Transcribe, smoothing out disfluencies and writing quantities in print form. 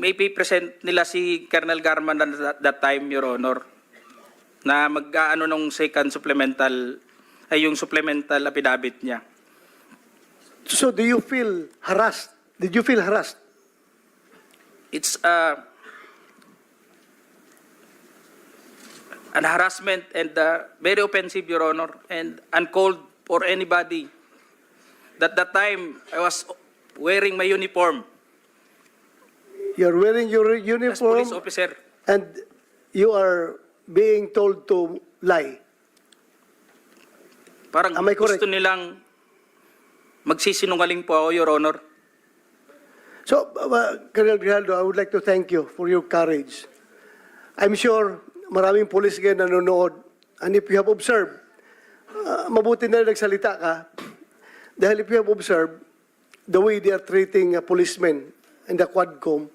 may present nila si Colonel Garman at that time, Your Honor, na mag-ano nung second supplemental, ay yung supplemental affidavit niya. So do you feel harassed? Did you feel harassed? It's an harassment and very offensive, Your Honor, and uncalled for anybody. That time, I was wearing my uniform You're wearing your as uniform police officer. and you are being told to lie. Parang Am I correct? gusto nilang magsisinungaling po ako, Your Honor. So, Colonel Grijaldo, I would like to thank you for your courage. I'm sure maraming police ngayon nanonood. And if you have observed, mabuti na nagsalita ka. Dahil if you have observed, the way they are treating policemen in the Quadcom,